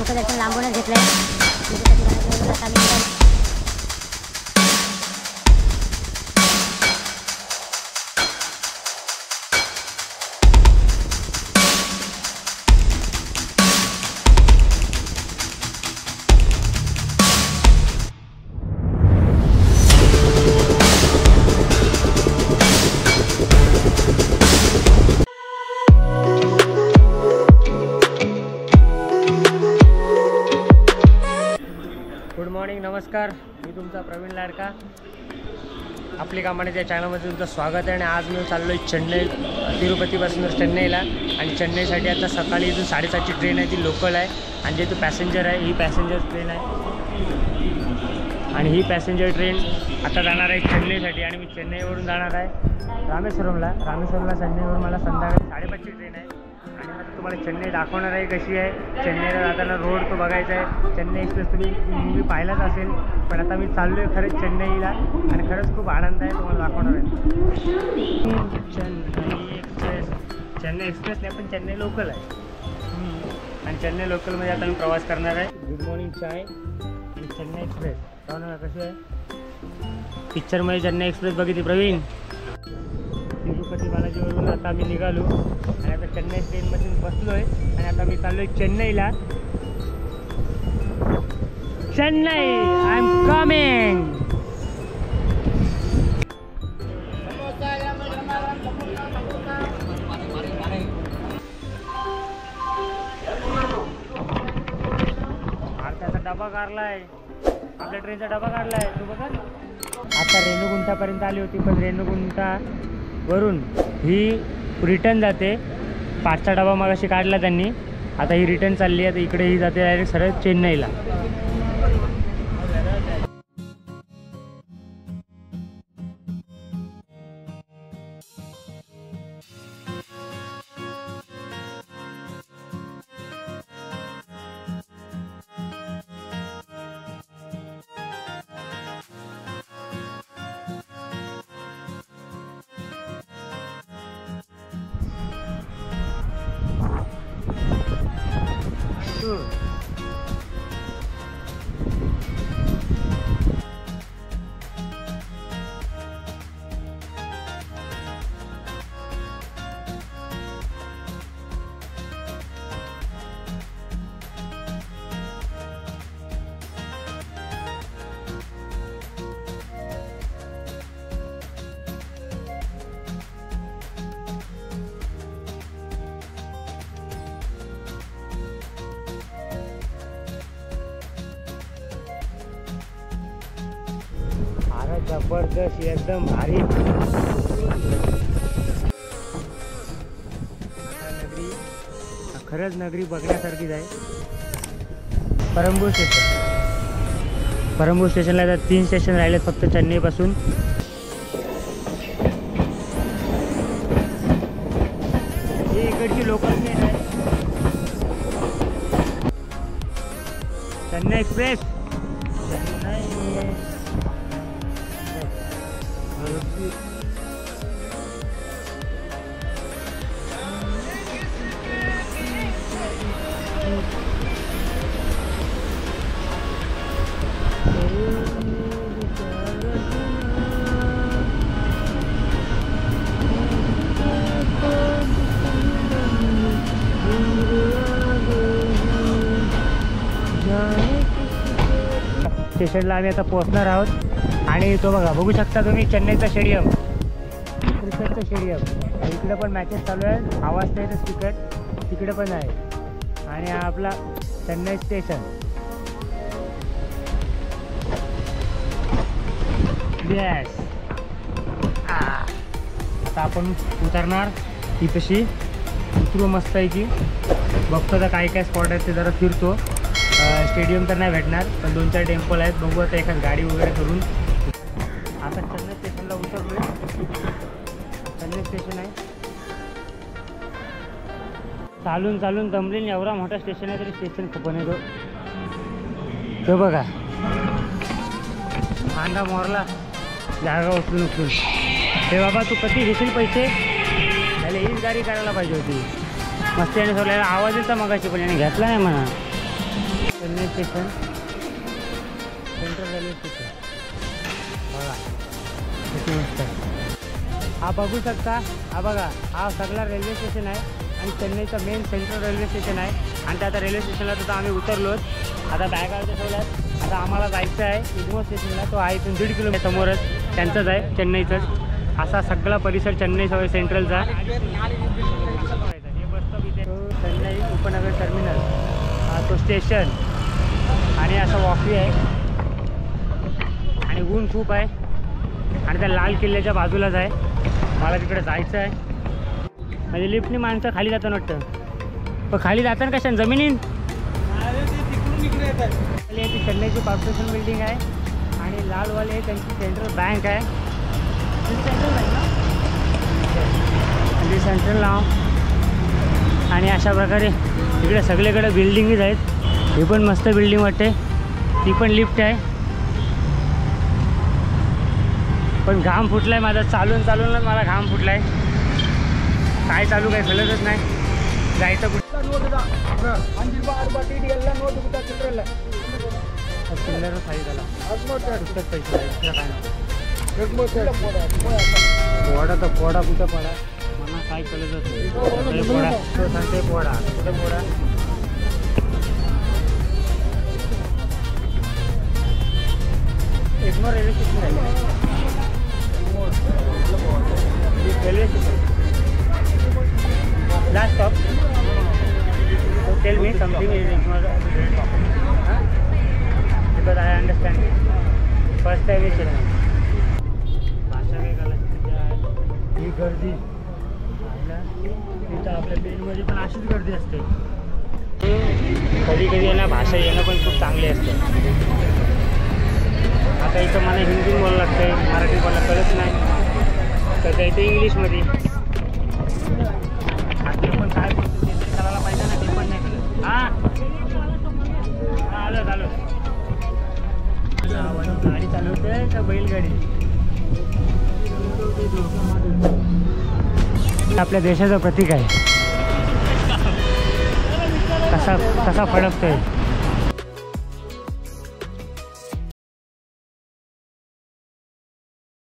मुखदर्शन लांबूनच घेतलंय. Good morning, नमस्कार. मी तुमचा प्रवीण लाडका. आपली कामाने त्या चॅनलमध्ये तुमचं स्वागत आहे. आणि आज मी चाललो आहे चेन्नई, तिरुपतीपासून चेन्नईला. आणि चेन्नईसाठी आता सकाळी इथून 7:30ची ट्रेन आहे, ती लोकल आहे. आणि जे तो पॅसेंजर आहे, ही पॅसेंजर ट्रेन आहे. आणि ही पॅसेंजर ट्रेन आता जाणार आहे चेन्नईसाठी. आणि मी चेन्नईवरून जाणार आहे रामेश्वरमला. चेन्नईवरून मला संध्याकाळी 5:30ची ट्रेन आहे. आणि आता तुम्हाला चेन्नई दाखवणार आहे कशी आहे. चेन्नईला जाताना रोड तो बघायचा आहे. चेन्नई एक्सप्रेस तुम्ही मूवी पाहिलाच असेल, पण आता मी चाललो आहे खरंच चेन्नईला. आणि खरंच खूप आनंद आहे, तुम्हाला दाखवणार आहे. चेन्नई एक्सप्रेस नाही, पण चेन्नई लोकल आहे. आणि चेन्नई लोकलमध्ये आता मी प्रवास करणार आहे. गुड मॉर्निंग चाय आणि चेन्नई एक्सप्रेस पाहणार कशी आहे. पिक्चरमध्ये चेन्नई एक्सप्रेस बघितली प्रवीण. तिरुपती बालाजीवरून आता मी निघालो आणि आता चेन्नई ट्रेनमध्ये बसलो आहे. आणि आता मी चाललो आहे चेन्नईला. Chennai, I am coming. त्याचा डबा काढलाय, आपल्या ट्रेनचा डबा काढलाय तू बघा. आता रेणुगुंटापर्यंत आली होती, पण रेणुगुंटावरून ही रिटर्न जाते. 5चा डबा मगाशी काढला त्यांनी. आता ही रिटर्न चालली आहे. इकडे ही जाते डायरेक्ट सरळ चेन्नईला. जबरदस्त, एकदम भारी. नगरी खरंच नगरी बघण्यासारखीच आहे. परंबूर स्टेशनला आता 3 स्टेशन राहिलेत फक्त चेन्नईपासून. ही इकडची लोकल ट्रेन आहे चेन्नई एक्सप्रेस. स्टेशनला आम्ही आता पोहोचणार आहोत. आणि तो बघू शकता तुम्ही चेन्नईचा स्टेडियम, क्रिकेटचं स्टेडियम. इकडे पण मॅचेस चालू आहेत. आवाज तर स्पीकर तिकडे पण आहे. आणि हा आपला चेन्नई स्टेशन. येस, आता आपण उतरणार. इथशी उतरू मस्त आहे की. बघतो तर काय काय स्पॉट आहेत ते जरा फिरतो. स्टेडियम तर नाही भेटणार, पण 2-4 टेम्पल आहेत. बघू आता एखाद गाडी वगैरे करून. आता चेन्नई स्टेशनला उतरलो आहे. चेन्नई स्टेशन आहे. चालून चालून दमलेन. एवढा मोठा स्टेशन आहे तरी स्टेशन खूप आहे. तो बघा, कांदा मोरला जागा उचलून उचलून. हे बाबा, तू कधी घेशील पैसे? त्याला हीच गाडी करायला पाहिजे होती. मस्ती आणि सोडल्याला आवाज येता मगाशी, पण याने घेतला नाही म्हणा. स्टेशन, सेंट्रल रेल्वे स्टेशन बघा किती मस्त आहे. हा बघू शकता, हा बघा हा सगळा रेल्वे स्टेशन आहे आणि चेन्नईचं मेन सेंट्रल रेल्वे स्टेशन आहे. आणि त्या आता रेल्वे स्टेशनला तर आम्ही उतरलोच. आता बॅगा वगैरे ठेवल्यात. आता आम्हाला जायचं आहे इग्मो स्टेशनला. तो आहे इथून 1.5 किलोमीटर समोरच, त्यांचंच आहे चेन्नईचंच. असा सगळा परिसर चेन्नई सेंट्रलचा. हे बसतो इथे चेन्नई उपनगर टर्मिनल, तो स्टेशन. आणि असं वॉकी आहे आणि ऊन खूप आहे आणि त्या लाल किल्ल्याच्या बाजूलाच आहे. मला तिकडे जायचं आहे. म्हणजे लिफ्टनी माणसं खाली जाताना वाटतं, पण खाली जाताना कशाने जमिनीन. ती चेन्नईची कॉर्पोरेशन बिल्डिंग आहे आणि लालवाले त्यांची सेंट्रल बँक आहे. सेंट्रल बँक ना, सेंट्रल नाव. आणि अशा प्रकारे इकडे सगळीकडे बिल्डिंगच आहेत. ही पण मस्त बिल्डिंग वाटते, ती पण लिफ्ट आहे. पण घाम फुटलाय माझा, चालून चालूनच मला घाम फुटलाय. काय चालू काय कळतच नाही. जायचं कुठं चिल्लर खाली झाला पैसे पोडा तर पोडा कुठं पडा मला काय कळतच नाही. पोडा तो सांगते पोडा कुठं पोडा. इग्मोर रेल्वे स्टेशन आहे. Railway station last stop. So tell me something is Igmor because I understand first time is Chennai. भाषा काय कळलं ही गर्दी तिथं आपल्या पेनमध्ये पण अशीच गर्दी असते. कधी कधी ना भाषा येणं पण खूप चांगली असते. आता इथं मला हिंदी बोलावं लागतं आहे, मराठी बोलायला कळत नाही तर इथे इंग्लिशमध्ये. आपलं पण काय बोलतो ते करायला पाहिजे ना, ते पण नाही केलं. हां आलो चालू गाडी चालवते का बैलगाडी. आपल्या देशाचं प्रतीक आहे. कसा फडकतोय.